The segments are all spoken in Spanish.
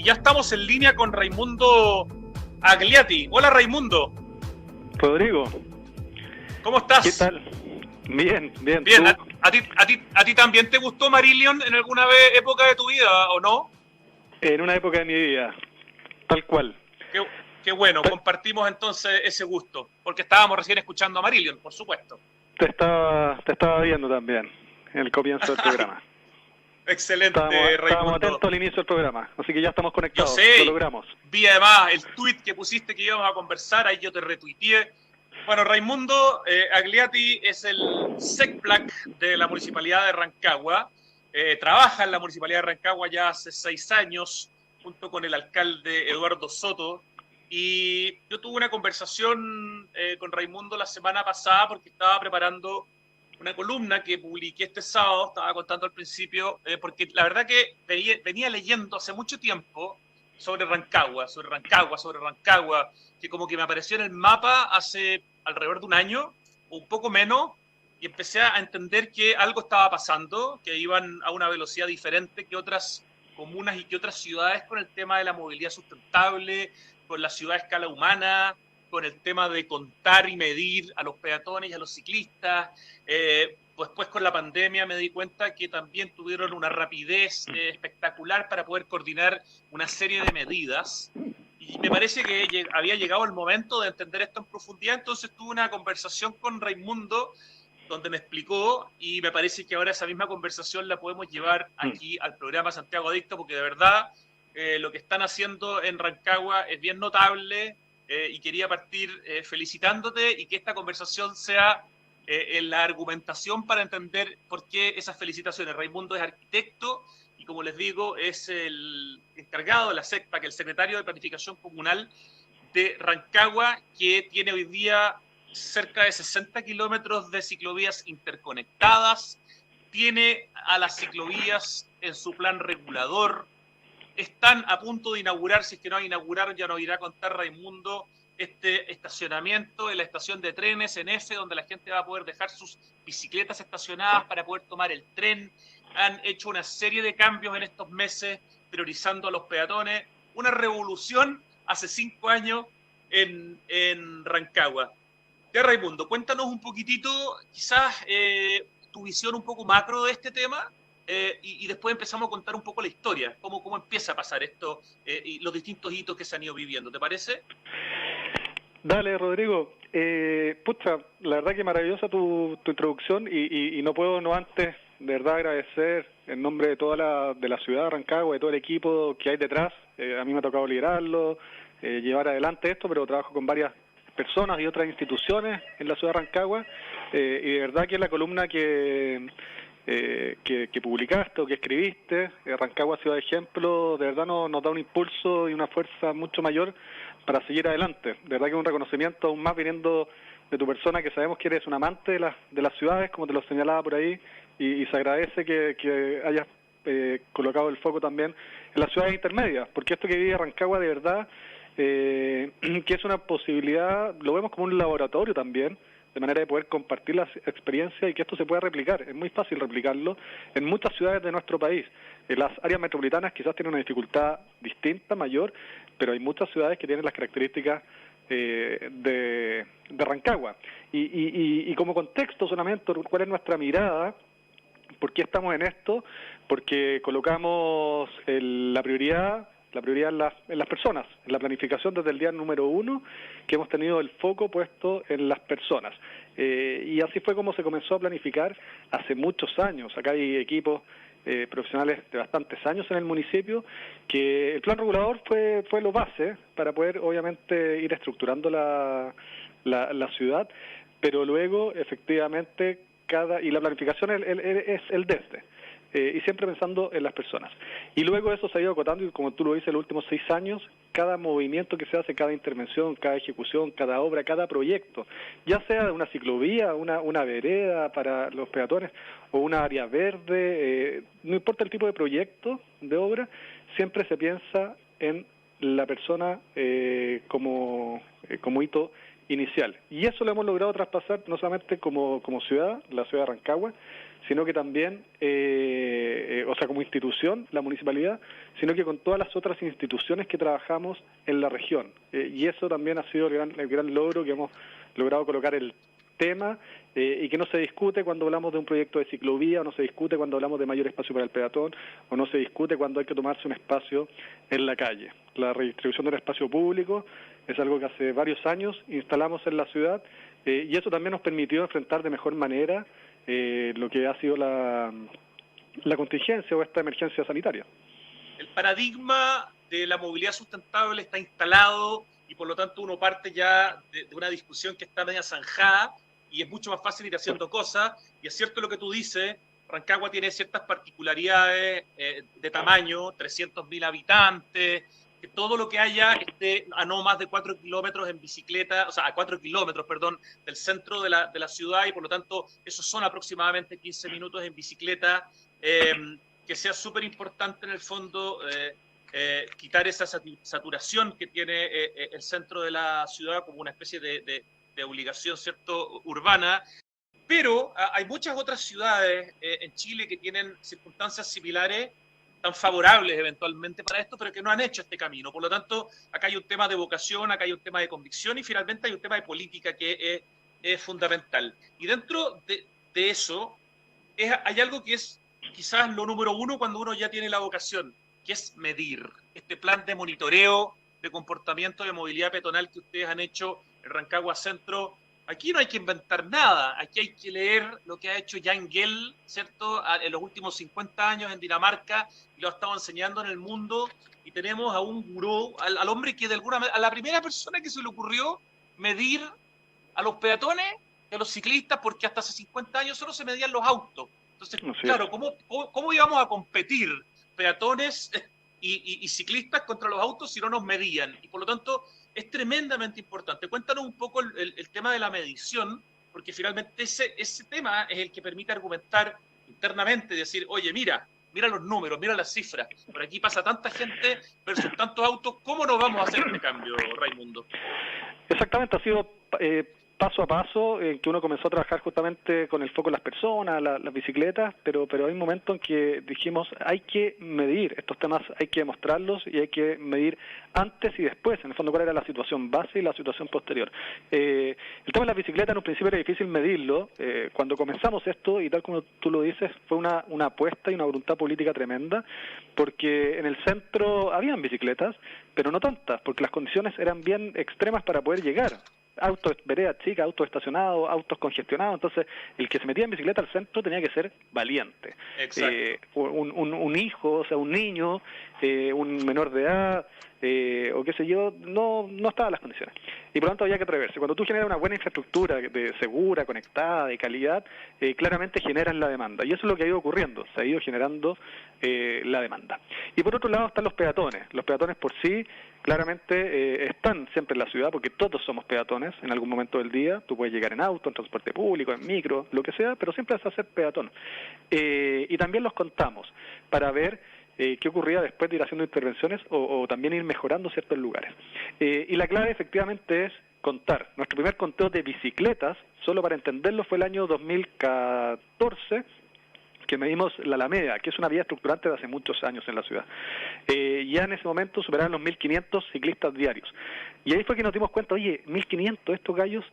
ya estamos en línea con Raimundo Agliati. Hola Raimundo. Rodrigo. ¿Cómo estás? ¿Qué tal? Bien. Bien, ¿a ti también te gustó Marillion en alguna época de tu vida o no? En una época de mi vida, tal cual. Qué bueno, compartimos entonces ese gusto, porque estábamos recién escuchando a Marillion, por supuesto. Te estaba viendo también en el comienzo del programa. Excelente, Raimundo. Estábamos atentos al inicio del programa, así que ya estamos conectados. Yo sé, lo logramos. Vi además el tweet que pusiste que íbamos a conversar, ahí yo te retuiteé. Bueno, Raimundo Agliati es el SECPLAC de la Municipalidad de Rancagua. Trabaja en la Municipalidad de Rancagua ya hace 6 años, junto con el alcalde Eduardo Soto. Y yo tuve una conversación con Raimundo la semana pasada porque estaba preparando una columna que publiqué este sábado, estaba contando al principio, porque la verdad que venía leyendo hace mucho tiempo sobre Rancagua, que como que me apareció en el mapa hace alrededor de un año, o un poco menos, y empecé a entender que algo estaba pasando, que iban a una velocidad diferente que otras comunas y que otras ciudades con el tema de la movilidad sustentable, con la ciudad a escala humana, con el tema de contar y medir a los peatones y a los ciclistas. Pues con la pandemia me di cuenta que también tuvieron una rapidez espectacular para poder coordinar una serie de medidas. Y me parece que había llegado el momento de entender esto en profundidad, entonces tuve una conversación con Raimundo donde me explicó, y me parece que ahora esa misma conversación la podemos llevar aquí al programa Santiago Adicto, porque de verdad lo que están haciendo en Rancagua es bien notable, y quería partir felicitándote y que esta conversación sea en la argumentación para entender por qué esas felicitaciones. Raimundo es arquitecto y, como les digo, es el encargado de la SECPA, que es el secretario de Planificación Comunal de Rancagua, que tiene hoy día cerca de 60 kilómetros de ciclovías interconectadas, tiene a las ciclovías en su plan regulador. Están a punto de inaugurar, si es que no inauguraron, ya nos irá a contar Raimundo, este estacionamiento en la estación de trenes en F, donde la gente va a poder dejar sus bicicletas estacionadas para poder tomar el tren. Han hecho una serie de cambios en estos meses, priorizando a los peatones. Una revolución hace 5 años en Rancagua. Ya, Raimundo, cuéntanos un poquitito, quizás tu visión un poco macro de este tema. Y después empezamos a contar un poco la historia, cómo empieza a pasar esto y los distintos hitos que se han ido viviendo. ¿Te parece? Dale, Rodrigo. La verdad que maravillosa tu introducción y no puedo no antes, de verdad, agradecer en nombre de toda la ciudad de Rancagua, de todo el equipo que hay detrás. A mí me ha tocado liderarlo, llevar adelante esto, pero trabajo con varias personas y otras instituciones en la ciudad de Rancagua, y de verdad que la columna que publicaste o que escribiste, Rancagua Ciudad de Ejemplo, de verdad nos da un impulso y una fuerza mucho mayor para seguir adelante. De verdad que es un reconocimiento aún más viniendo de tu persona, que sabemos que eres un amante de las ciudades, como te lo señalaba por ahí, y se agradece que hayas colocado el foco también en las ciudades intermedias, porque esto que vive Rancagua de verdad, que es una posibilidad, lo vemos como un laboratorio también, de manera de poder compartir las experiencias y que esto se pueda replicar. Es muy fácil replicarlo en muchas ciudades de nuestro país. En las áreas metropolitanas quizás tienen una dificultad distinta, mayor, pero hay muchas ciudades que tienen las características de Rancagua. Y como contexto solamente, ¿cuál es nuestra mirada? ¿Por qué estamos en esto? Porque colocamos la prioridad en las personas, en la planificación desde el día número 1, que hemos tenido el foco puesto en las personas. Y así fue como se comenzó a planificar hace muchos años. Acá hay equipos profesionales de bastantes años en el municipio, que el plan regulador fue lo base para poder, obviamente, ir estructurando la ciudad, pero luego, efectivamente, y la planificación es el desde. Y siempre pensando en las personas. Y luego eso se ha ido acotando, y como tú lo dices, en los últimos 6 años, cada movimiento que se hace, cada intervención, cada ejecución, cada obra, cada proyecto, ya sea de una ciclovía, una vereda para los peatones, o una área verde, no importa el tipo de proyecto, de obra, siempre se piensa en la persona como hito inicial. Y eso lo hemos logrado traspasar no solamente como ciudad, la ciudad de Rancagua, sino que también, o sea, como institución, la municipalidad, sino que con todas las otras instituciones que trabajamos en la región. Y eso también ha sido el gran logro que hemos logrado colocar el tema y que no se discute cuando hablamos de un proyecto de ciclovía, o no se discute cuando hablamos de mayor espacio para el peatón, o no se discute cuando hay que tomarse un espacio en la calle. La redistribución del espacio público es algo que hace varios años instalamos en la ciudad y eso también nos permitió enfrentar de mejor manera lo que ha sido la contingencia o esta emergencia sanitaria. El paradigma de la movilidad sustentable está instalado y por lo tanto uno parte ya de una discusión que está media zanjada y es mucho más fácil ir haciendo cosas. Y es cierto lo que tú dices, Rancagua tiene ciertas particularidades de tamaño, 300.000 habitantes, que todo lo que haya esté a no más de 4 kilómetros en bicicleta, o sea, a 4 kilómetros, perdón, del centro de la ciudad y por lo tanto esos son aproximadamente 15 minutos en bicicleta, que sea súper importante en el fondo quitar esa saturación que tiene el centro de la ciudad como una especie de obligación, ¿cierto?, urbana. Pero hay muchas otras ciudades en Chile que tienen circunstancias similares, tan favorables eventualmente para esto, pero que no han hecho este camino. Por lo tanto, acá hay un tema de vocación, acá hay un tema de convicción y finalmente hay un tema de política que es fundamental. Y dentro de eso hay algo que es quizás lo número uno cuando uno ya tiene la vocación, que es medir. Este plan de monitoreo de comportamiento de movilidad peatonal que ustedes han hecho en Rancagua Centro, aquí no hay que inventar nada, aquí hay que leer lo que ha hecho Jan Gehl, ¿cierto?, en los últimos 50 años en Dinamarca, y lo ha estado enseñando en el mundo, y tenemos a un gurú, al hombre que de alguna manera, a la primera persona que se le ocurrió medir a los peatones y a los ciclistas, porque hasta hace 50 años solo se medían los autos. Entonces, claro, ¿cómo íbamos a competir peatones y ciclistas contra los autos si no nos medían? Y por lo tanto, es tremendamente importante. Cuéntanos un poco el tema de la medición, porque finalmente ese tema es el que permite argumentar internamente, decir, oye, mira los números, mira las cifras, por aquí pasa tanta gente versus tantos autos, ¿cómo nos vamos a hacer este cambio, Raimundo? Exactamente, ha sido paso a paso en que uno comenzó a trabajar justamente con el foco en las personas, las bicicletas, pero hay un momento en que dijimos hay que medir estos temas, hay que demostrarlos y hay que medir antes y después, en el fondo cuál era la situación base y la situación posterior. El tema de las bicicletas en un principio era difícil medirlo, cuando comenzamos esto y tal como tú lo dices, fue una apuesta y una voluntad política tremenda, porque en el centro habían bicicletas, pero no tantas, porque las condiciones eran bien extremas para poder llegar. Autos, veredas chicas, autos estacionados, autos congestionados, entonces el que se metía en bicicleta al centro tenía que ser valiente. Un hijo, o sea, un niño, un menor de edad, o qué sé yo, no estaban las condiciones. Y por lo tanto había que atreverse. Cuando tú generas una buena infraestructura segura, conectada, de calidad, claramente generas la demanda. Y eso es lo que ha ido ocurriendo, se ha ido generando la demanda. Y por otro lado están los peatones. Los peatones por sí claramente están siempre en la ciudad, porque todos somos peatones en algún momento del día. Tú puedes llegar en auto, en transporte público, en micro, lo que sea, pero siempre vas a ser peatón. Y también los contamos para ver qué ocurría después de ir haciendo intervenciones o también ir mejorando ciertos lugares. Y la clave efectivamente es contar. Nuestro primer conteo de bicicletas, solo para entenderlo, fue el año 2014, que medimos la Alameda, que es una vía estructurante de hace muchos años en la ciudad. Ya en ese momento superaban los 1.500 ciclistas diarios. Y ahí fue que nos dimos cuenta, oye, 1.500, estos gallos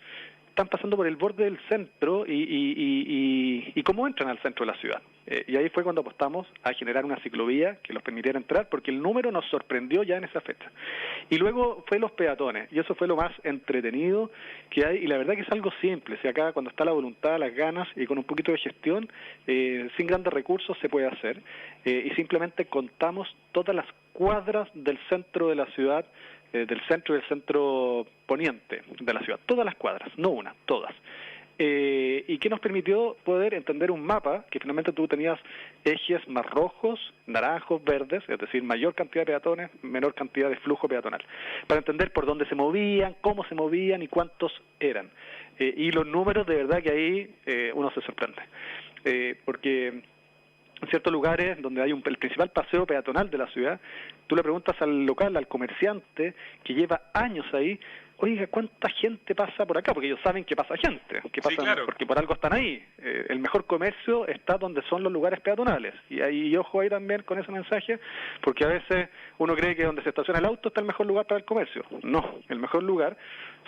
están pasando por el borde del centro y cómo entran al centro de la ciudad. Y ahí fue cuando apostamos a generar una ciclovía que los permitiera entrar, porque el número nos sorprendió ya en esa fecha. Y luego fue los peatones, y eso fue lo más entretenido que hay, y la verdad que es algo simple. Si acá cuando está la voluntad, las ganas y con un poquito de gestión, sin grandes recursos se puede hacer, y simplemente contamos todas las cuadras del centro de la ciudad, del centro y del centro poniente de la ciudad, todas las cuadras, no una, todas. Y que nos permitió poder entender un mapa que finalmente tú tenías ejes más rojos, naranjos, verdes, es decir, mayor cantidad de peatones, menor cantidad de flujo peatonal, para entender por dónde se movían, cómo se movían y cuántos eran. Y los números, de verdad que ahí uno se sorprende, porque en ciertos lugares donde hay el principal paseo peatonal de la ciudad, tú le preguntas al local, al comerciante que lleva años ahí, oiga, ¿cuánta gente pasa por acá? Porque ellos saben que pasa gente, Sí, claro. porque por algo están ahí. El mejor comercio está donde son los lugares peatonales. Y ojo ahí también con ese mensaje, porque a veces uno cree que donde se estaciona el auto está el mejor lugar para el comercio. No, el mejor lugar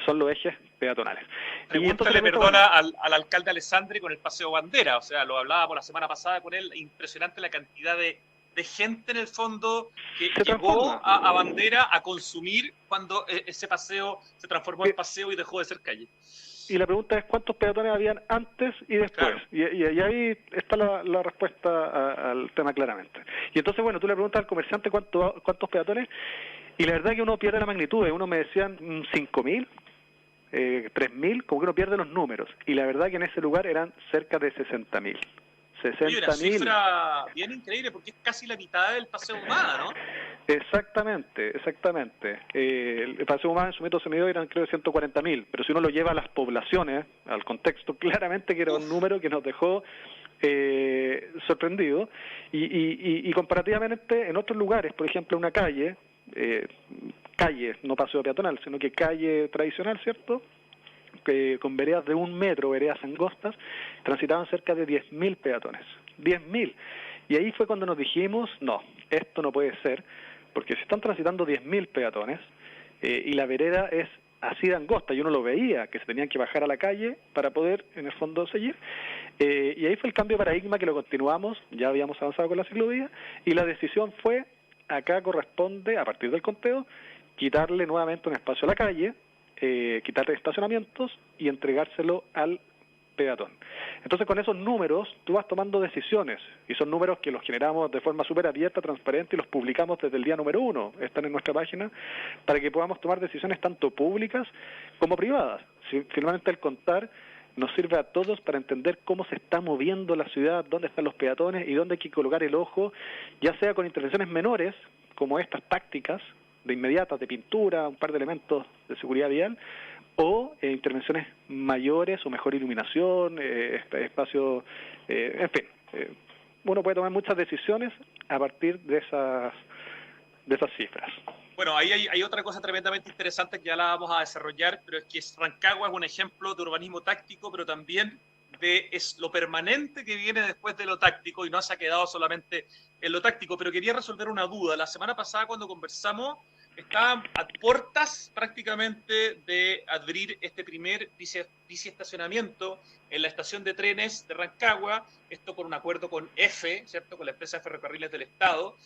son los ejes peatonales. Pregúntale, perdona, al alcalde Alessandri con el Paseo Bandera, o sea, lo hablábamos la semana pasada con él, impresionante la cantidad de gente en el fondo que llegó a Bandera a consumir cuando ese paseo se transformó en paseo y dejó de ser calle. Y la pregunta es cuántos peatones habían antes y después. Claro. Y ahí está la respuesta al tema claramente. Y entonces, bueno, tú le preguntas al comerciante cuántos peatones, y la verdad que uno pierde la magnitud. Uno me decían 5.000, 3.000, como que uno pierde los números. Y la verdad que en ese lugar eran cerca de 60.000. 60.000. Una cifra bien increíble porque es casi la mitad del Paseo Humada, ¿no? Exactamente. El Paseo Humada en su método se midió eran creo 140.000, pero si uno lo lleva a las poblaciones, al contexto, claramente que era un número que nos dejó sorprendido. Y comparativamente en otros lugares, por ejemplo una calle, no paseo peatonal, sino que calle tradicional, ¿cierto?, con veredas de 1 metro, veredas angostas, transitaban cerca de 10.000 peatones. 10.000. Y ahí fue cuando nos dijimos, no, esto no puede ser, porque se están transitando 10.000 peatones y la vereda es así de angosta. Yo no lo veía, que se tenían que bajar a la calle para poder, en el fondo, seguir. Y ahí fue el cambio de paradigma que lo continuamos, ya habíamos avanzado con la ciclovía, y la decisión fue, acá corresponde, a partir del conteo, quitarle nuevamente un espacio a la calle, quitarle estacionamientos y entregárselo al peatón. Entonces con esos números tú vas tomando decisiones, y son números que los generamos de forma súper abierta, transparente, y los publicamos desde el día número 1, están en nuestra página, para que podamos tomar decisiones tanto públicas como privadas. Finalmente el contar nos sirve a todos para entender cómo se está moviendo la ciudad, dónde están los peatones y dónde hay que colocar el ojo, ya sea con intervenciones menores, como estas tácticas, de inmediata, de pintura, un par de elementos de seguridad vial, o intervenciones mayores o mejor iluminación, espacio, en fin. Uno puede tomar muchas decisiones a partir de esas cifras. Bueno, ahí hay otra cosa tremendamente interesante que ya la vamos a desarrollar, pero es que Rancagua es un ejemplo de urbanismo táctico, pero también es lo permanente que viene después de lo táctico y no se ha quedado solamente en lo táctico. Pero quería resolver una duda. La semana pasada cuando conversamos estaban a puertas prácticamente de abrir este primer biciestacionamiento en la estación de trenes de Rancagua, esto con un acuerdo con EFE, ¿cierto?, con la empresa de ferrocarriles del Estado,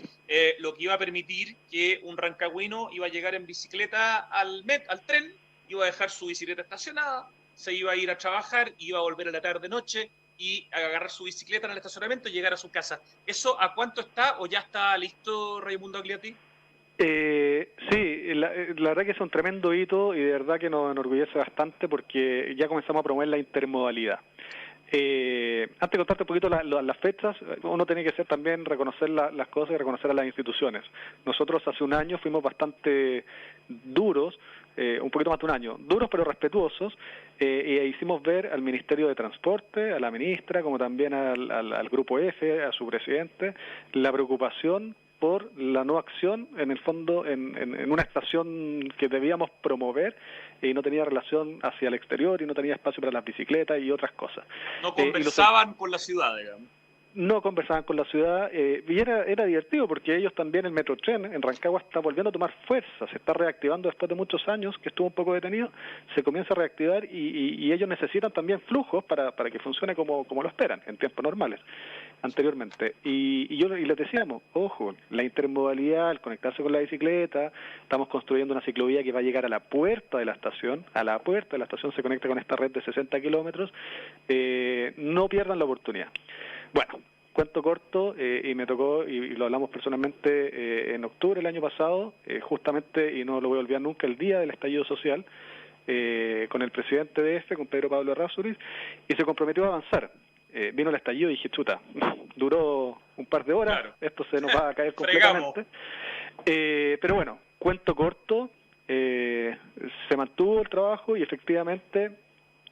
lo que iba a permitir que un rancagüino iba a llegar en bicicleta al tren, iba a dejar su bicicleta estacionada, se iba a ir a trabajar, iba a volver a la tarde-noche y a agarrar su bicicleta en el estacionamiento y llegar a su casa. ¿Eso a cuánto está o ya está listo, Raimundo Agliati? Sí, la verdad que es un tremendo hito y de verdad que nos enorgullece bastante porque ya comenzamos a promover la intermodalidad. Antes de contarte un poquito las fechas, uno tiene que también reconocer las cosas y reconocer a las instituciones. Nosotros hace un año fuimos bastante duros, un poquito más de un año, duros pero respetuosos, y hicimos ver al Ministerio de Transporte, a la ministra, como también al Grupo F, a su presidente, la preocupación por la no acción, en el fondo, en una estación que debíamos promover y no tenía relación hacia el exterior y no tenía espacio para las bicicletas y otras cosas. No conversaban con la ciudad, digamos. No conversaban con la ciudad y era divertido porque ellos también, el Metrotren en Rancagua está volviendo a tomar fuerza, se está reactivando después de muchos años que estuvo un poco detenido, se comienza a reactivar y ellos necesitan también flujos para que funcione como lo esperan en tiempos normales anteriormente. Y les decíamos, ojo, la intermodalidad, el conectarse con la bicicleta, estamos construyendo una ciclovía que va a llegar a la puerta de la estación, se conecta con esta red de 60 kilómetros, no pierdan la oportunidad. Bueno, cuento corto, y me tocó, y lo hablamos personalmente en octubre del año pasado, justamente, y no lo voy a olvidar nunca, el día del estallido social, con el presidente de con Pedro Pablo Errázuriz, y se comprometió a avanzar. Vino el estallido y dije, chuta, duró un par de horas, claro. Esto se nos va a caer completamente. Pero bueno, cuento corto, se mantuvo el trabajo y efectivamente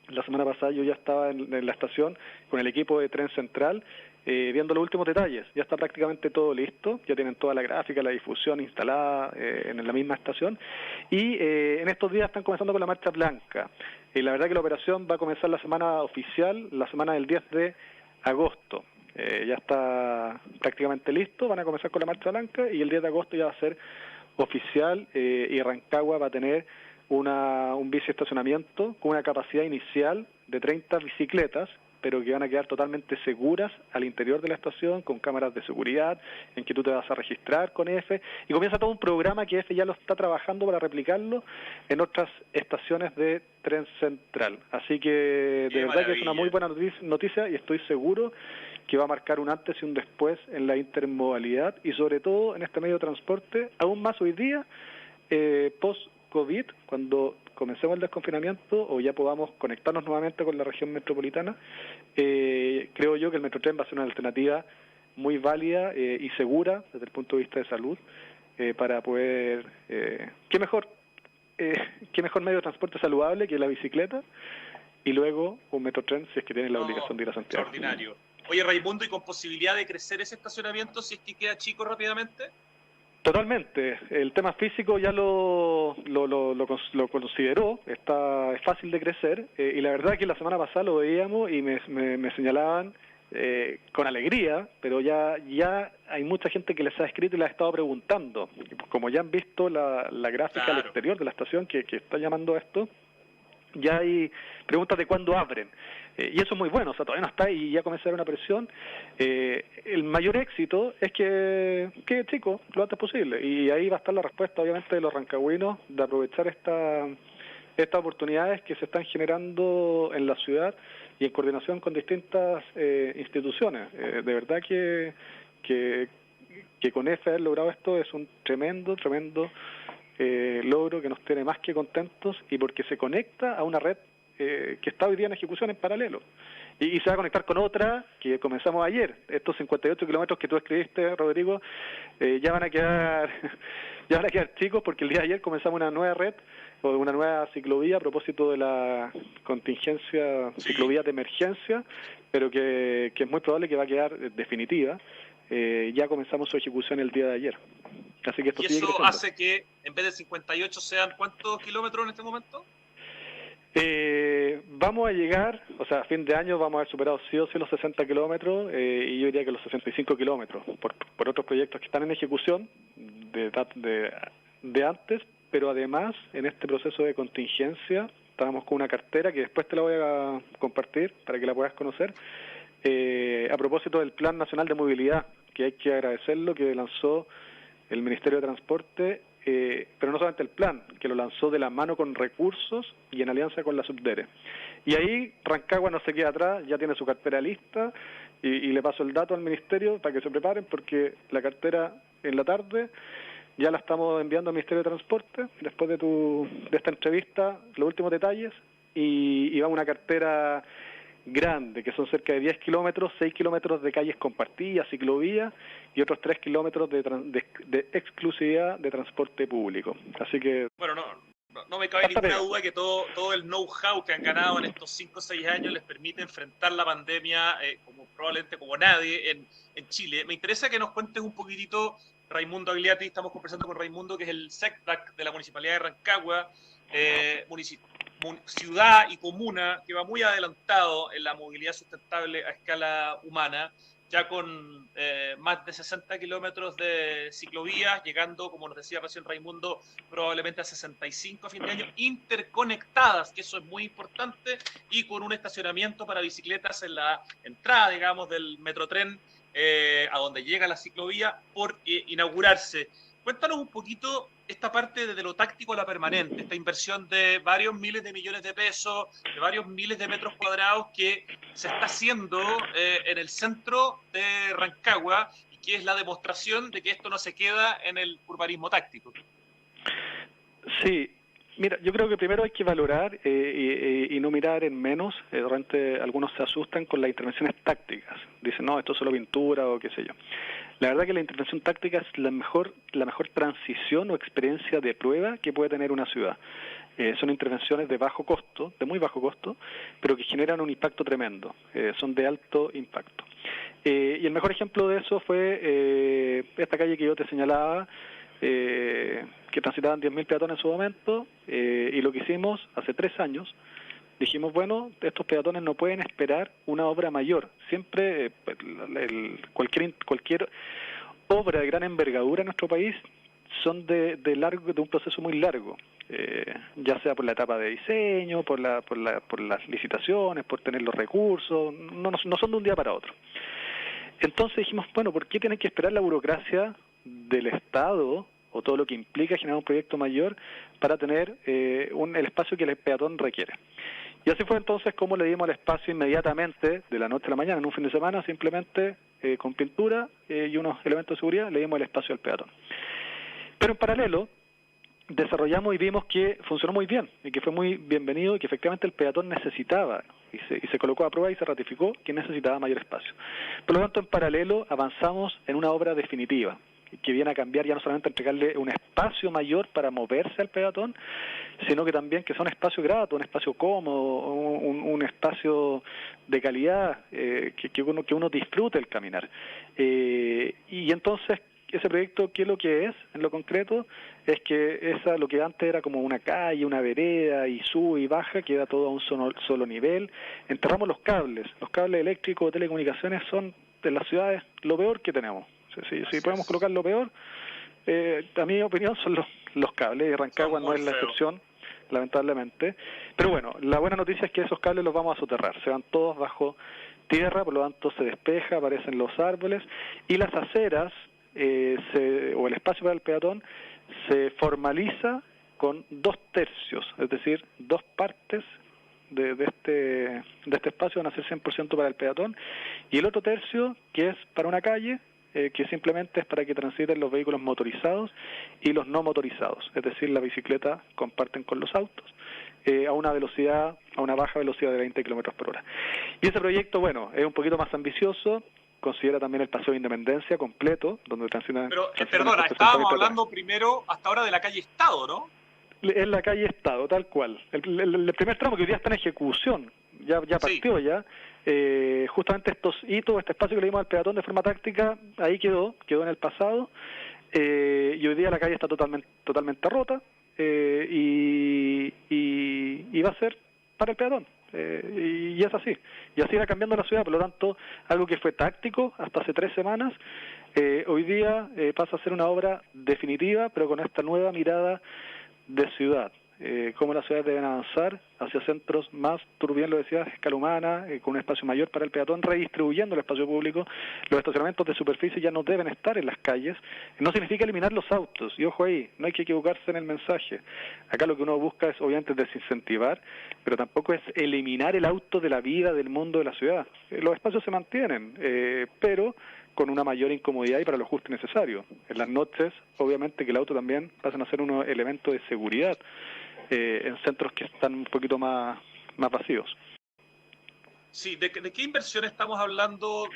la semana pasada yo ya estaba en la estación con el equipo de Tren Central viendo los últimos detalles. Ya está prácticamente todo listo, ya tienen toda la gráfica, la difusión instalada en la misma estación, y en estos días están comenzando con la marcha blanca. La verdad que la operación va a comenzar la semana oficial, la semana del 10 de agosto. Ya está prácticamente listo, van a comenzar con la marcha blanca y el 10 de agosto ya va a ser oficial, y Rancagua va a tener un bici estacionamiento con una capacidad inicial de 30 bicicletas, pero que van a quedar totalmente seguras al interior de la estación, con cámaras de seguridad, en que tú te vas a registrar con EFE, y comienza todo un programa que EFE ya lo está trabajando para replicarlo en otras estaciones de Tren Central. Así que de verdad que es una muy buena noticia, y estoy seguro que va a marcar un antes y un después en la intermodalidad, y sobre todo en este medio de transporte, aún más hoy día, post-COVID, cuando comencemos el desconfinamiento o ya podamos conectarnos nuevamente con la región metropolitana. Creo yo que el Metrotren va a ser una alternativa muy válida y segura desde el punto de vista de salud, para poder... ¿qué mejor medio de transporte saludable que la bicicleta? Y luego un Metrotren si es que tienen la obligación de ir a Santiago. Extraordinario. Oye, Raimundo, ¿y con posibilidad de crecer ese estacionamiento si es que queda chico rápidamente? Totalmente. El tema físico ya lo consideró, es fácil de crecer, y la verdad que la semana pasada lo veíamos y me señalaban con alegría, pero ya hay mucha gente que les ha escrito y les ha estado preguntando. Como ya han visto la gráfica al exterior de la estación que está llamando a esto, ya hay preguntas de cuándo abren. Y eso es muy bueno, o sea, todavía no está y ya comenzará una presión. El mayor éxito es que chicos, lo antes posible. Y ahí va a estar la respuesta, obviamente, de los rancagüinos, de aprovechar estas oportunidades que se están generando en la ciudad y en coordinación con distintas instituciones. De verdad que con EFE haber logrado esto es un tremendo logro que nos tiene más que contentos, y porque se conecta a una red que está hoy día en ejecución en paralelo, y se va a conectar con otra que comenzamos ayer. Estos 58 kilómetros que tú escribiste, Rodrigo, ya van a quedar chicos, porque el día de ayer comenzamos una nueva red, o una nueva ciclovía a propósito de la contingencia, ciclovía de emergencia, pero que es muy probable que va a quedar definitiva. Ya comenzamos su ejecución el día de ayer. Así que esto ¿Y eso hace que en vez de 58 sean cuántos kilómetros en este momento? Vamos a llegar, o sea, a fin de año vamos a haber superado sí o sí los 60 kilómetros, y yo diría que los 65 kilómetros, por otros proyectos que están en ejecución de antes, pero además en este proceso de contingencia estábamos con una cartera que después te la voy a compartir para que la puedas conocer, a propósito del Plan Nacional de Movilidad, que hay que agradecerlo, que lanzó el Ministerio de Transporte, pero no solamente el plan, que lo lanzó de la mano con recursos y en alianza con la Subdere. Y ahí Rancagua no se queda atrás, ya tiene su cartera lista, y le paso el dato al Ministerio para que se preparen, porque la cartera en la tarde ya la estamos enviando al Ministerio de Transporte, después de esta entrevista, los últimos detalles, y va una cartera grande, que son cerca de 10 kilómetros, 6 kilómetros de calles compartidas, ciclovías, y otros 3 kilómetros de exclusividad de transporte público. Así que... Bueno, no me cabe ninguna duda que todo el know-how que han ganado en estos 5 o 6 años les permite enfrentar la pandemia probablemente como nadie en Chile. Me interesa que nos cuentes un poquitito, Raimundo Agliati, estamos conversando con Raimundo, que es el SECPLAC de la Municipalidad de Rancagua, ciudad y comuna que va muy adelantado en la movilidad sustentable a escala humana, ya con más de 60 kilómetros de ciclovías, llegando, como nos decía recién Raimundo, probablemente a 65 a fin de año, interconectadas, que eso es muy importante, y con un estacionamiento para bicicletas en la entrada, digamos, del Metrotren, a donde llega la ciclovía, por inaugurarse. Cuéntanos un poquito esta parte de lo táctico a la permanente, esta inversión de varios miles de millones de pesos, de varios miles de metros cuadrados que se está haciendo en el centro de Rancagua, y que es la demostración de que esto no se queda en el urbanismo táctico. Sí, mira, yo creo que primero hay que valorar y no mirar en menos. Realmente algunos se asustan con las intervenciones tácticas. Dicen, no, esto es solo pintura o qué sé yo. La verdad que la intervención táctica es la mejor transición o experiencia de prueba que puede tener una ciudad. Son intervenciones de bajo costo, de muy bajo costo, pero que generan un impacto tremendo. Son de alto impacto. Y el mejor ejemplo de eso fue esta calle que yo te señalaba, que transitaban 10.000 peatones en su momento, y lo que hicimos hace 3 años, dijimos, bueno, estos peatones no pueden esperar una obra mayor. Siempre cualquier obra de gran envergadura en nuestro país son de un proceso muy largo, ya sea por la etapa de diseño, por las licitaciones, por tener los recursos, no son de un día para otro. Entonces dijimos, bueno, ¿por qué tienen que esperar la burocracia del Estado o todo lo que implica generar un proyecto mayor para tener el espacio que el peatón requiere? Y así fue entonces como le dimos el espacio inmediatamente, de la noche a la mañana, en un fin de semana, simplemente con pintura y unos elementos de seguridad, le dimos el espacio al peatón. Pero en paralelo, desarrollamos y vimos que funcionó muy bien y que fue muy bienvenido y que efectivamente el peatón necesitaba y se colocó a prueba y se ratificó que necesitaba mayor espacio. Por lo tanto, en paralelo avanzamos en una obra definitiva que viene a cambiar ya no solamente entregarle un espacio mayor para moverse al peatón, sino que también que sea un espacio grato, un espacio cómodo, un espacio de calidad, que uno disfrute el caminar. Y entonces ese proyecto, ¿qué es lo que es en lo concreto? Es que lo que antes era como una calle, una vereda, y sube y baja, queda todo a un solo nivel. Enterramos los cables eléctricos, telecomunicaciones son en las ciudades lo peor que tenemos. Si podemos colocar lo peor, a mi opinión son los cables, y Rancagua no es la excepción, lamentablemente. Pero bueno, la buena noticia es que esos cables los vamos a soterrar, se van todos bajo tierra, por lo tanto se despeja, aparecen los árboles, y las aceras, o el espacio para el peatón, se formaliza con 2/3, es decir, 2 partes de este espacio van a ser 100% para el peatón, y el otro tercio, que es para una calle, que simplemente es para que transiten los vehículos motorizados y los no motorizados, es decir, la bicicleta comparten con los autos, a una baja velocidad de 20 km/h. Y ese proyecto, bueno, es un poquito más ambicioso, considera también el Paseo de Independencia completo, donde transitan... Pero, perdona, estábamos hablando primero hasta ahora de la calle Estado, ¿no? Es la calle Estado, tal cual. El primer tramo que hoy día está en ejecución, ya partió, sí. Ya. Justamente estos hitos, este espacio que le dimos al peatón de forma táctica, ahí quedó en el pasado, y hoy día la calle está totalmente rota, y va a ser para el peatón. Y es así, y así va cambiando la ciudad. Por lo tanto, algo que fue táctico hasta hace 3 semanas, hoy día pasa a ser una obra definitiva, pero con esta nueva mirada de ciudad, cómo las ciudades deben avanzar hacia centros más, tú bien lo decías, escala humana, con un espacio mayor para el peatón, redistribuyendo el espacio público. Los estacionamientos de superficie ya no deben estar en las calles. No significa eliminar los autos, y ojo ahí, no hay que equivocarse en el mensaje. Acá lo que uno busca es obviamente desincentivar, pero tampoco es eliminar el auto de la vida, del mundo de la ciudad. Los espacios se mantienen, pero con una mayor incomodidad y para lo justo y necesario. En las noches, obviamente, que el auto también pasan a ser un elemento de seguridad en centros que están un poquito más vacíos. Sí, ¿de qué inversión estamos hablando?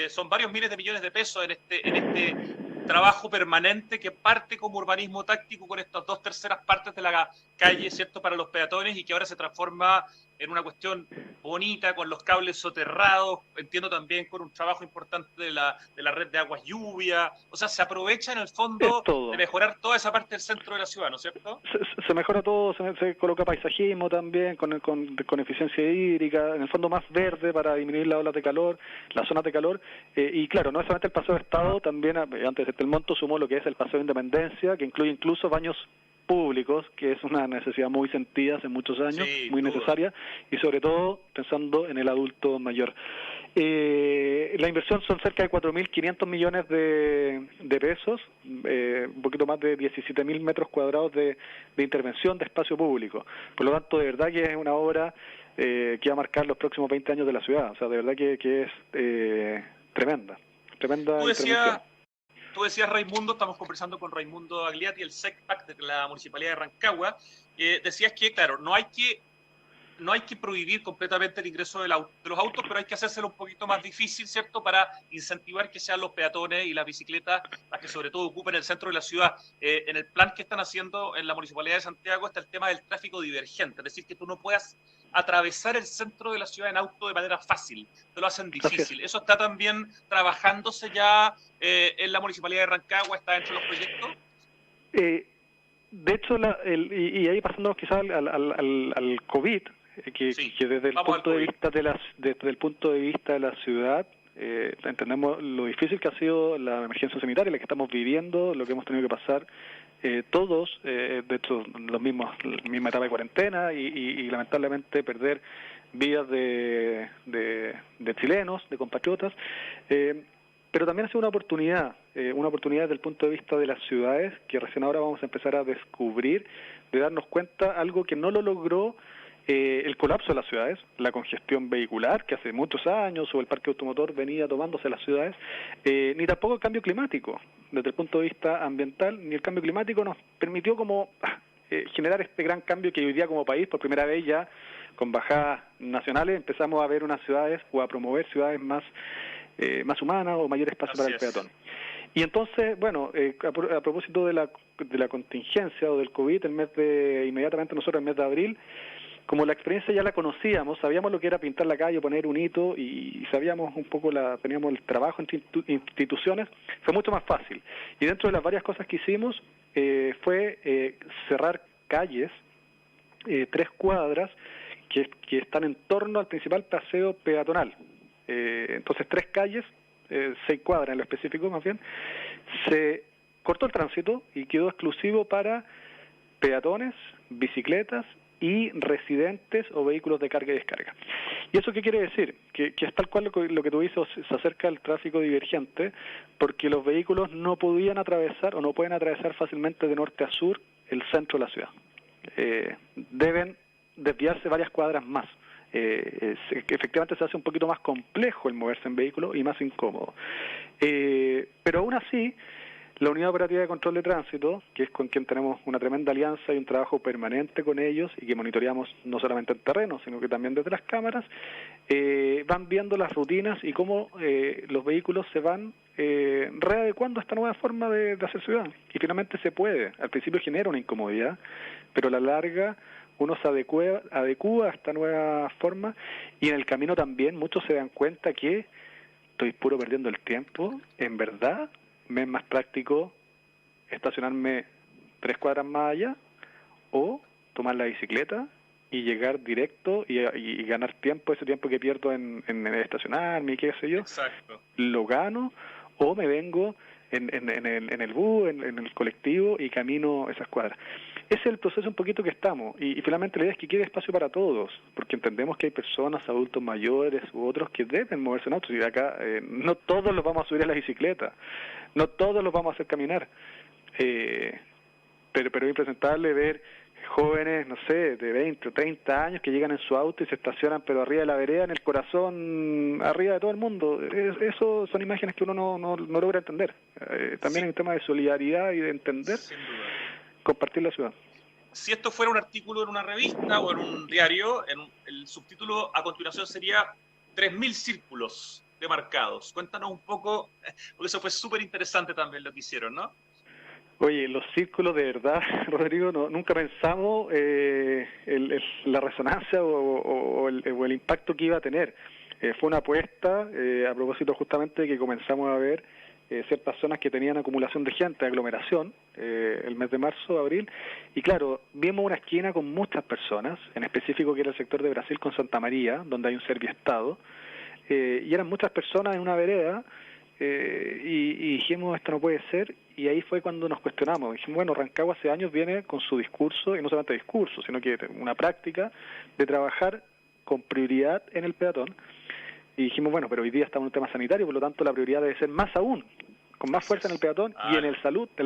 Son varios miles de millones de pesos en este trabajo permanente que parte como urbanismo táctico con estas 2/3 partes de la calle, ¿cierto?, para los peatones, y que ahora se transforma en una cuestión bonita con los cables soterrados, entiendo también con un trabajo importante de la red de aguas lluvia. O sea, se aprovecha en el fondo de mejorar toda esa parte del centro de la ciudad, ¿no es cierto? Se mejora todo, se coloca paisajismo también con eficiencia hídrica, en el fondo más verde para disminuir las olas de calor, las zonas de calor, y claro, no es solamente el Paseo de Estado, también antes del monto sumó lo que es el Paseo de Independencia, que incluye incluso baños públicos, que es una necesidad muy sentida hace muchos años, sí, muy necesaria, y sobre todo pensando en el adulto mayor. La inversión son cerca de 4.500 millones de pesos, un poquito más de 17.000 metros cuadrados de intervención de espacio público. Por lo tanto, de verdad que es una obra que va a marcar los próximos 20 años de la ciudad. O sea, de verdad que es tremenda intervención. Tú decías, Raimundo, estamos conversando con Raimundo Agliati, el SECPAC de la Municipalidad de Rancagua. Decías que, claro, no hay que prohibir completamente el ingreso de los autos, pero hay que hacérselo un poquito más difícil, ¿cierto?, para incentivar que sean los peatones y las bicicletas las que sobre todo ocupen el centro de la ciudad. En el plan que están haciendo en la Municipalidad de Santiago está el tema del tráfico divergente, es decir, que tú no puedas atravesar el centro de la ciudad en auto de manera fácil, te lo hacen difícil. ¿Eso está también trabajándose ya en la Municipalidad de Rancagua? ¿Está dentro de los proyectos? De hecho, y ahí pasando quizás al COVID, que desde el punto de vista desde el punto de vista de la ciudad, entendemos lo difícil que ha sido la emergencia sanitaria, la que estamos viviendo, lo que hemos tenido que pasar todos, de hecho la misma etapa de cuarentena y lamentablemente perder vidas de chilenos, de compatriotas, pero también ha sido una oportunidad desde el punto de vista de las ciudades, que recién ahora vamos a empezar a descubrir, de darnos cuenta algo que no lo logró el colapso de las ciudades, la congestión vehicular, que hace muchos años, o el parque automotor venía tomándose las ciudades, ni tampoco el cambio climático. Desde el punto de vista ambiental, ni el cambio climático nos permitió como generar este gran cambio que hoy día como país, por primera vez ya, con bajadas nacionales, empezamos a ver unas ciudades o a promover ciudades más humanas o mayor espacio para el peatón. Y entonces, bueno, a propósito de la contingencia o del COVID, inmediatamente nosotros el mes de abril, como la experiencia ya la conocíamos, sabíamos lo que era pintar la calle, poner un hito y sabíamos un poco, teníamos el trabajo en instituciones, fue mucho más fácil. Y dentro de las varias cosas que hicimos fue cerrar calles, 3 cuadras que están en torno al principal paseo peatonal. Entonces 3 calles, 6 cuadras en lo específico más bien, se cortó el tránsito y quedó exclusivo para peatones, bicicletas y residentes o vehículos de carga y descarga. ¿Y eso qué quiere decir? Que es tal cual lo que tú dices, se acerca al tráfico divergente, porque los vehículos no podían atravesar o no pueden atravesar fácilmente de norte a sur el centro de la ciudad. Deben desviarse varias cuadras más. Efectivamente se hace un poquito más complejo el moverse en vehículo y más incómodo. Pero aún así, la Unidad Operativa de Control de Tránsito, que es con quien tenemos una tremenda alianza y un trabajo permanente con ellos y que monitoreamos no solamente en terreno, sino que también desde las cámaras, van viendo las rutinas y cómo los vehículos se van readecuando a esta nueva forma de hacer ciudad. Y finalmente se puede. Al principio genera una incomodidad, pero a la larga uno se adecua a esta nueva forma y en el camino también muchos se dan cuenta que estoy puro perdiendo el tiempo. En verdad me es más práctico estacionarme 3 cuadras más allá o tomar la bicicleta y llegar directo y ganar tiempo, ese tiempo que pierdo en estacionarme y qué sé yo. Exacto. Lo gano o me vengo en el bus, en el colectivo y camino esas cuadras. Ese es el proceso un poquito que estamos y finalmente la idea es que quede espacio para todos, porque entendemos que hay personas, adultos mayores u otros que deben moverse en autos y de acá no todos los vamos a subir a la bicicleta, no todos los vamos a hacer caminar, pero es impresentable ver jóvenes, no sé, de 20 o 30 años que llegan en su auto y se estacionan pero arriba de la vereda, en el corazón, arriba de todo el mundo. Eso son imágenes que uno no logra entender. También hay un tema de solidaridad y de entender, compartir la ciudad. Si esto fuera un artículo en una revista o en un diario, el subtítulo a continuación sería 3.000 círculos demarcados. Cuéntanos un poco, porque eso fue súper interesante también lo que hicieron, ¿no? Oye, los círculos de verdad, Rodrigo, nunca pensamos la resonancia o el impacto que iba a tener. Fue una apuesta, a propósito justamente de que comenzamos a ver ciertas zonas que tenían acumulación de gente, aglomeración, el mes de marzo, abril, y claro, vimos una esquina con muchas personas, en específico que era el sector de Brasil con Santa María, donde hay un Serviestado, y eran muchas personas en una vereda, y dijimos, esto no puede ser, y ahí fue cuando nos cuestionamos. Dijimos, bueno, Rancagua hace años viene con su discurso, y no solamente discurso, sino que una práctica de trabajar con prioridad en el peatón, y dijimos, bueno, pero hoy día estamos en un tema sanitario, por lo tanto la prioridad debe ser más aún, con más fuerza en el peatón y en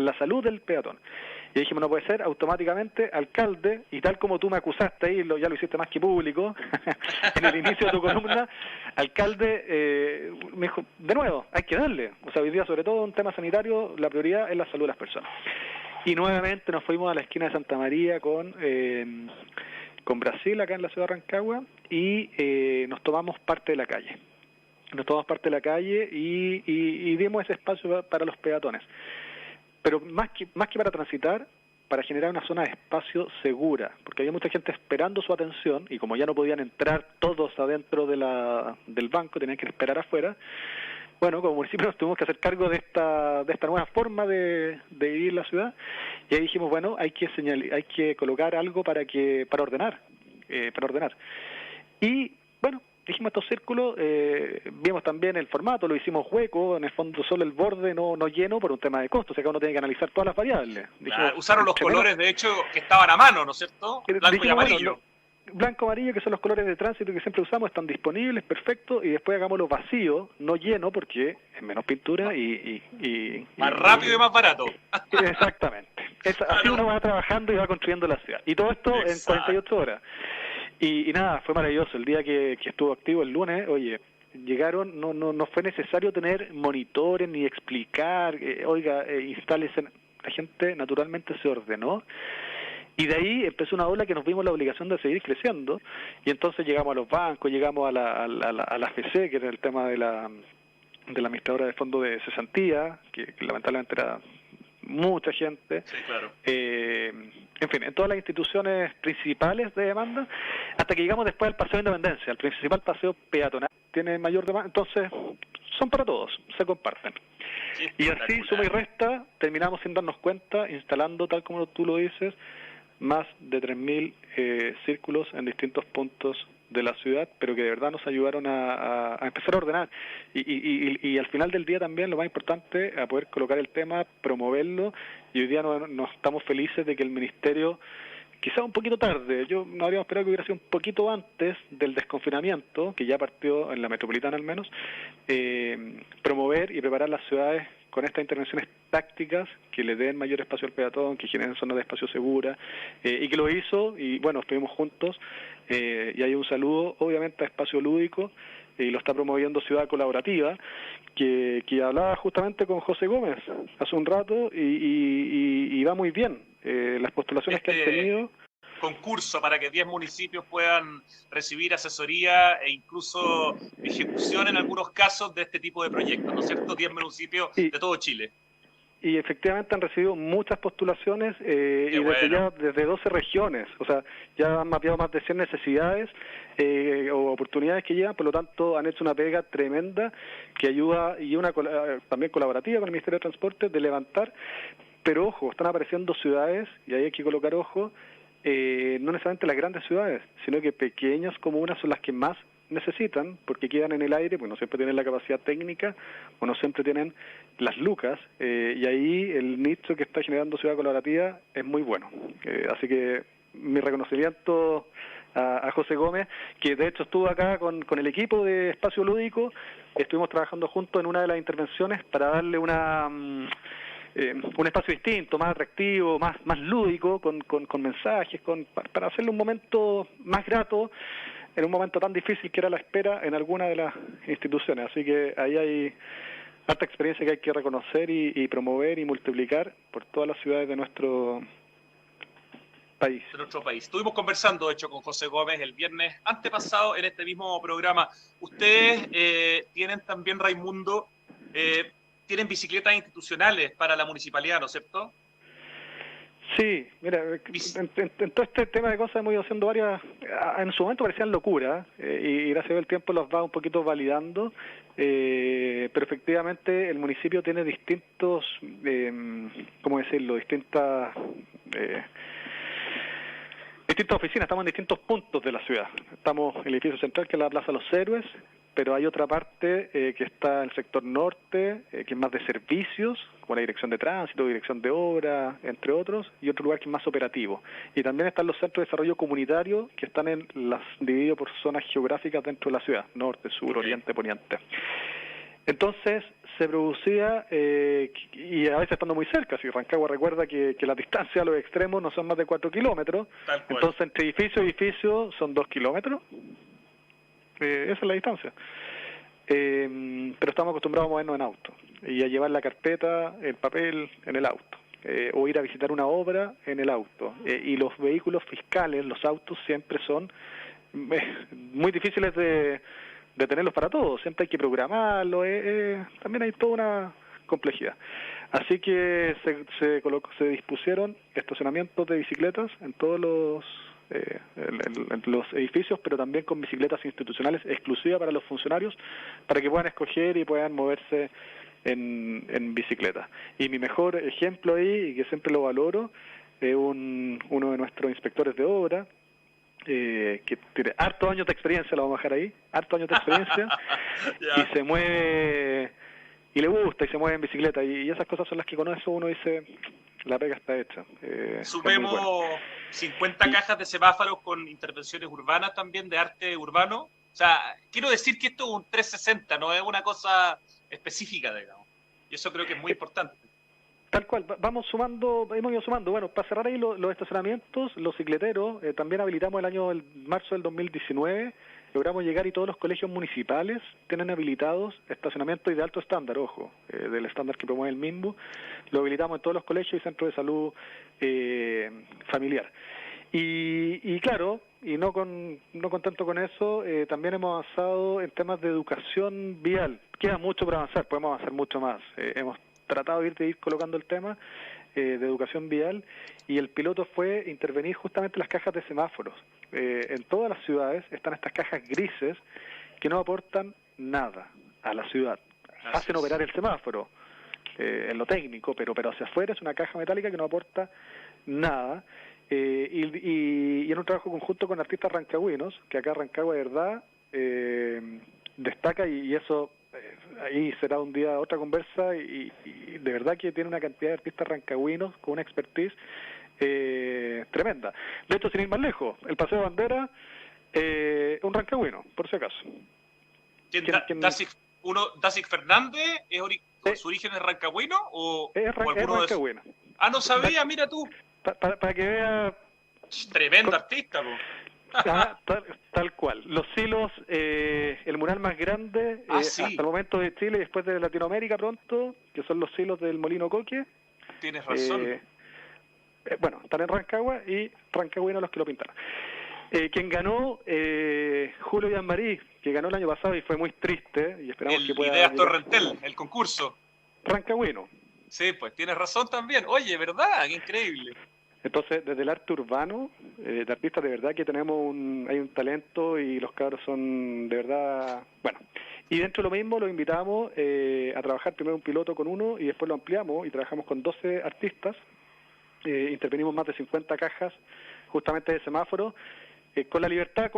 la salud del peatón. Y dijimos, no puede ser, automáticamente, alcalde, y tal como tú me acusaste ahí, ya lo hiciste más que público, en el inicio de tu columna, alcalde, me dijo, de nuevo, hay que darle. O sea, hoy día, sobre todo en tema sanitario, la prioridad es la salud de las personas. Y nuevamente nos fuimos a la esquina de Santa María con Brasil, acá en la ciudad de Rancagua, y nos tomamos parte de la calle. Y dimos ese espacio para los peatones. Pero más que para transitar, para generar una zona de espacio segura, porque había mucha gente esperando su atención y como ya no podían entrar todos adentro del banco, tenían que esperar afuera. Bueno, como municipio nos tuvimos que hacer cargo de esta nueva forma de vivir la ciudad y ahí dijimos, bueno, hay que colocar algo para ordenar. Y bueno, dijimos estos círculos, vimos también el formato, lo hicimos hueco, en el fondo solo el borde no lleno por un tema de costo, o sea que uno tiene que analizar todas las variables. Dijimos, usaron los colores, de hecho, que estaban a mano, ¿no es cierto? Blanco y amarillo. Bueno, blanco, amarillo, que son los colores de tránsito que siempre usamos, están disponibles, perfecto, y después hagámoslo vacío, no lleno, porque es menos pintura más rápido y más barato. Exactamente. Así uno va trabajando y va construyendo la ciudad. Y todo esto en 48 horas. Y nada, fue maravilloso. El día que estuvo activo el lunes, oye, llegaron, no fue necesario tener monitores ni explicar, instálese. La gente naturalmente se ordenó. Y de ahí empezó una ola que nos vimos la obligación de seguir creciendo, y entonces llegamos a los bancos, llegamos a la AFC, que era el tema de la administradora de fondo de cesantía, que lamentablemente era mucha gente. Sí, claro. En fin, en todas las instituciones principales de demanda, hasta que llegamos después al Paseo de Independencia, el principal paseo peatonal, tiene mayor demanda, entonces son para todos, se comparten. Sí, y así, suma y resta, terminamos sin darnos cuenta, instalando, tal como tú lo dices, más de 3.000 círculos en distintos puntos de la ciudad, pero que de verdad nos ayudaron a empezar a ordenar. Y al final del día también, lo más importante, a poder colocar el tema, promoverlo, y hoy día nos estamos felices de que el Ministerio, quizá un poquito tarde, yo no habríamos esperado que hubiera sido un poquito antes del desconfinamiento, que ya partió en la metropolitana al menos, promover y preparar las ciudades con estas intervenciones tácticas que le den mayor espacio al peatón, que generen zonas de espacio segura, y que lo hizo, y bueno, estuvimos juntos, y hay un saludo obviamente a Espacio Lúdico, y lo está promoviendo Ciudad Colaborativa, que hablaba justamente con José Gómez hace un rato, y va muy bien. Las postulaciones que han tenido... concurso para que 10 municipios puedan recibir asesoría e incluso ejecución en algunos casos de este tipo de proyectos, ¿no es cierto? 10 municipios de todo Chile. Y efectivamente han recibido muchas postulaciones desde 12 regiones, o sea, ya han mapeado más de 100 necesidades o oportunidades que llevan, por lo tanto han hecho una pega tremenda que ayuda, y también colaborativa con el Ministerio de Transporte, de levantar, pero ojo, están apareciendo ciudades, y ahí hay que colocar ojo, no necesariamente las grandes ciudades, sino que pequeñas comunas son las que más necesitan, porque quedan en el aire, pues no siempre tienen la capacidad técnica, o no siempre tienen las lucas, y ahí el nicho que está generando Ciudad Colaborativa es muy bueno. Así que mi reconocimiento a José Gómez, que de hecho estuvo acá con el equipo de Espacio Lúdico, estuvimos trabajando juntos en una de las intervenciones para darle un espacio distinto, más atractivo, más lúdico, con mensajes, para hacerle un momento más grato en un momento tan difícil que era la espera en alguna de las instituciones. Así que ahí hay harta experiencia que hay que reconocer y promover y multiplicar por todas las ciudades de nuestro país. Estuvimos conversando, de hecho, con José Gómez el viernes antepasado en este mismo programa. Ustedes tienen también, Raimundo, tienen bicicletas institucionales para la municipalidad, ¿no es cierto? Sí, mira, en todo este tema de cosas hemos ido haciendo varias, en su momento parecían locuras, y gracias al tiempo los va un poquito validando, pero efectivamente el municipio tiene distintos, ¿cómo decirlo?, distintas oficinas, estamos en distintos puntos de la ciudad. Estamos en el edificio central, que es la Plaza Los Héroes, pero hay otra parte que está en el sector norte, que es más de servicios, como la dirección de tránsito, dirección de obra, entre otros, y otro lugar que es más operativo. Y también están los centros de desarrollo comunitario, que están divididos por zonas geográficas dentro de la ciudad, norte, sur, oriente, poniente. Entonces se producía, y a veces estando muy cerca, si Rancagua recuerda que las distancias a los extremos no son más de 4 kilómetros, entonces entre edificio y edificio son 2 kilómetros, esa es la distancia. Pero estamos acostumbrados a movernos en auto y a llevar la carpeta, el papel en el auto, o ir a visitar una obra en el auto, y los vehículos fiscales, los autos, siempre son muy difíciles de tenerlos para todos, siempre hay que programarlo, también hay toda una complejidad. Así que se dispusieron estacionamientos de bicicletas en todos en los edificios, pero también con bicicletas institucionales exclusivas para los funcionarios, para que puedan escoger y puedan moverse en bicicleta. Y mi mejor ejemplo ahí, y que siempre lo valoro, es uno de nuestros inspectores de obra, que tiene hartos años de experiencia, lo vamos a dejar ahí, hartos años de experiencia, y se mueve, y le gusta, y se mueve en bicicleta, y esas cosas son las que con eso uno dice, la pega está hecha. Sumemos bueno. 50 cajas de semáforos con intervenciones urbanas también, de arte urbano. O sea, quiero decir que esto es un 360, no es una cosa específica, digamos. Y eso creo que es muy importante. Tal cual, hemos ido sumando. Bueno, para cerrar ahí los estacionamientos, los cicleteros, también habilitamos el marzo del 2019, logramos llegar y todos los colegios municipales tienen habilitados estacionamientos de alto estándar, ojo, del estándar que promueve el MIMBU, lo habilitamos en todos los colegios y centros de salud familiar. Y claro, y no contento con eso, también hemos avanzado en temas de educación vial. Queda mucho por avanzar, podemos avanzar mucho más. Hemos tratado de ir colocando el tema de educación vial, y el piloto fue intervenir justamente las cajas de semáforos. En todas las ciudades están estas cajas grises que no aportan nada a la ciudad. Hacen operar el semáforo en lo técnico, pero hacia afuera es una caja metálica que no aporta nada. Y en un trabajo conjunto con artistas rancagüinos, que acá Rancagua de verdad destaca, y eso ahí será un día otra conversa, y de verdad que tiene una cantidad de artistas rancagüinos con una expertise tremenda. De hecho, sin ir más lejos, el Paseo de Bandera, un rancagüino, por si acaso. ¿Dacic Fernández su origen es rancagüino o rancagüino? No sabía, mira tú. Para que vea. Tremendo artista, po. Tal cual. Los silos, el mural más grande hasta el momento de Chile y después de Latinoamérica pronto, que son los silos del Molino Coque. Tienes razón. Bueno, están en Rancagua, y rancagüinos los que lo pintaron. Quien ganó, Julio Gianmarí, que ganó el año pasado y fue muy triste, y esperamos que pueda... Ideas Torrentel, el concurso. Rancagüino. Sí, pues tienes razón también. Oye, ¿verdad? Qué increíble. Entonces, desde el arte urbano, de artistas, de verdad que hay un talento, y los cabros son de verdad... Bueno, y dentro de lo mismo los invitamos a trabajar primero un piloto con uno, y después lo ampliamos y trabajamos con 12 artistas. Intervenimos más de 50 cajas justamente de semáforo, con la libertad,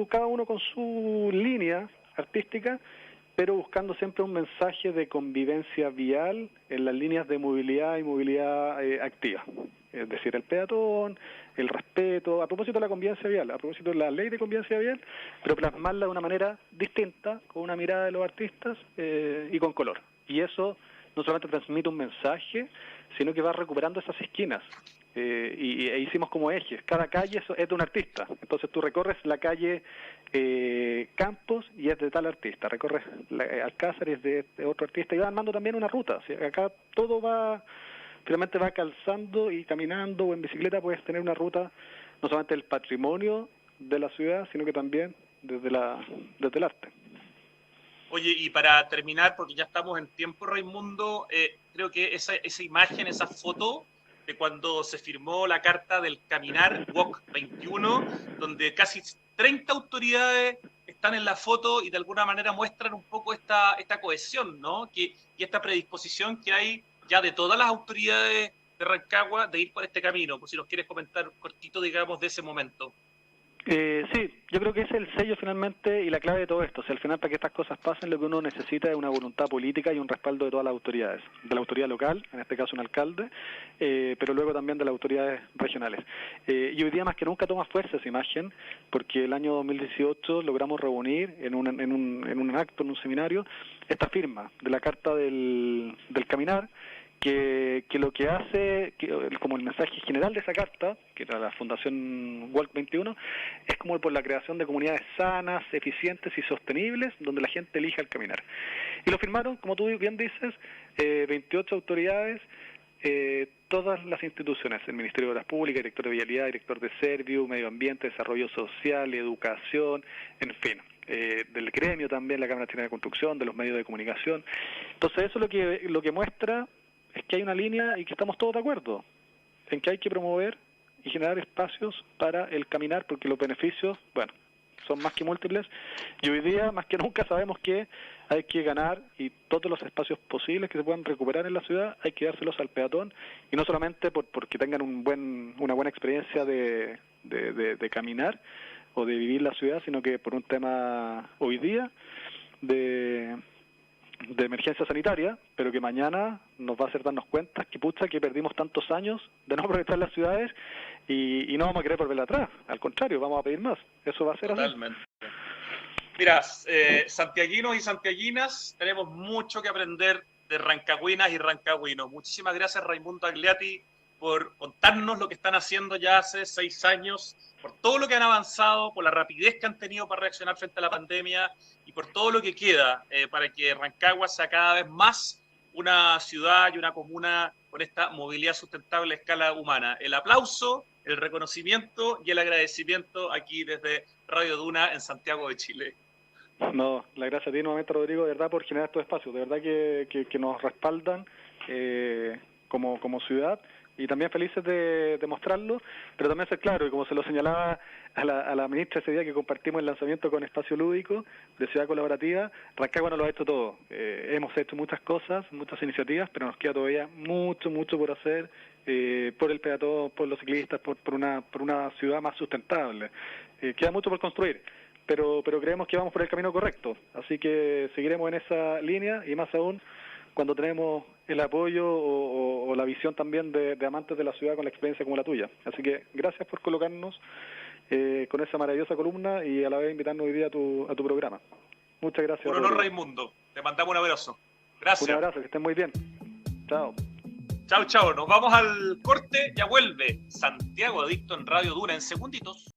cada uno con su línea artística, pero buscando siempre un mensaje de convivencia vial en las líneas de movilidad y movilidad activa. Es decir, el peatón, el respeto, a propósito de la convivencia vial, a propósito de la ley de convivencia vial, pero plasmarla de una manera distinta, con una mirada de los artistas y con color. Y eso no solamente transmite un mensaje, sino que va recuperando esas esquinas. E hicimos como ejes. Cada calle es de un artista. Entonces tú recorres la calle Campos y es de tal artista. Recorres Alcázar y es de otro artista. Y va armando también una ruta. O sea, acá todo finalmente va calzando, y caminando o en bicicleta puedes tener una ruta no solamente del patrimonio de la ciudad, sino que también desde el arte. Oye, y para terminar, porque ya estamos en tiempo, Raimundo, creo que esa imagen, esa foto de cuando se firmó la carta del Caminar, WOC 21, donde casi 30 autoridades están en la foto y de alguna manera muestran un poco esta cohesión, ¿no? Y esta predisposición que hay ya de todas las autoridades de Rancagua de ir por este camino, por si nos quieres comentar cortito, digamos, de ese momento. Sí, yo creo que ese es el sello finalmente y la clave de todo esto. O sea, al final, para que estas cosas pasen, lo que uno necesita es una voluntad política y un respaldo de todas las autoridades, de la autoridad local, en este caso un alcalde, pero luego también de las autoridades regionales. Y hoy día más que nunca toma fuerza esa imagen, porque el año 2018 logramos reunir en un acto, en un seminario, esta firma de la Carta del Caminar, que lo que hace, como el mensaje general de esa carta, que era la Fundación WOC 21, es como por la creación de comunidades sanas, eficientes y sostenibles, donde la gente elija el caminar. Y lo firmaron, como tú bien dices, 28 autoridades, todas las instituciones, el Ministerio de Obras Públicas, Director de Vialidad, Director de Servio, Medio Ambiente, Desarrollo Social, Educación, en fin. Del gremio también, la Cámara Chilena de Construcción, de los medios de comunicación. Entonces eso es lo que muestra es que hay una línea y que estamos todos de acuerdo en que hay que promover y generar espacios para el caminar, porque los beneficios, bueno, son más que múltiples, y hoy día más que nunca sabemos que hay que ganar, y todos los espacios posibles que se puedan recuperar en la ciudad hay que dárselos al peatón, y no solamente porque tengan una buena experiencia de caminar o de vivir la ciudad, sino que por un tema hoy día de emergencia sanitaria, pero que mañana nos va a hacer darnos cuenta que pucha que perdimos tantos años de no aprovechar las ciudades y no vamos a querer volver atrás, al contrario, vamos a pedir más. Eso va a ser totalmente así. Mira, santiaguinos y santiaguinas, tenemos mucho que aprender de rancagüinas y rancagüinos. Muchísimas gracias, Raimundo Agliati, por contarnos lo que están haciendo ya hace 6 años, por todo lo que han avanzado, por la rapidez que han tenido para reaccionar frente a la pandemia y por todo lo que queda para que Rancagua sea cada vez más una ciudad y una comuna con esta movilidad sustentable a escala humana. El aplauso, el reconocimiento y el agradecimiento aquí desde Radio Duna en Santiago de Chile. No, la gracia a ti nuevamente, Rodrigo, de verdad por generar estos espacios, de verdad que nos respaldan como ciudad, y también felices de mostrarlo, pero también ser claro, y como se lo señalaba a la ministra ese día que compartimos el lanzamiento con Espacio Lúdico de Ciudad Colaborativa, Rancagua no lo ha hecho todo. Hemos hecho muchas cosas, muchas iniciativas, pero nos queda todavía mucho por hacer por el peatón, por los ciclistas, por una ciudad más sustentable. Queda mucho por construir, pero creemos que vamos por el camino correcto, así que seguiremos en esa línea, y más aún cuando tenemos el apoyo o la visión también de amantes de la ciudad con la experiencia como la tuya. Así que gracias por colocarnos con esa maravillosa columna y a la vez invitarnos hoy día a tu programa. Muchas gracias. Un honor, Raimundo. Te mandamos un abrazo. Gracias. Un abrazo, que estén muy bien. Chao. Chao. Nos vamos al corte, ya vuelve Santiago Adicto en Radio Duna en segunditos.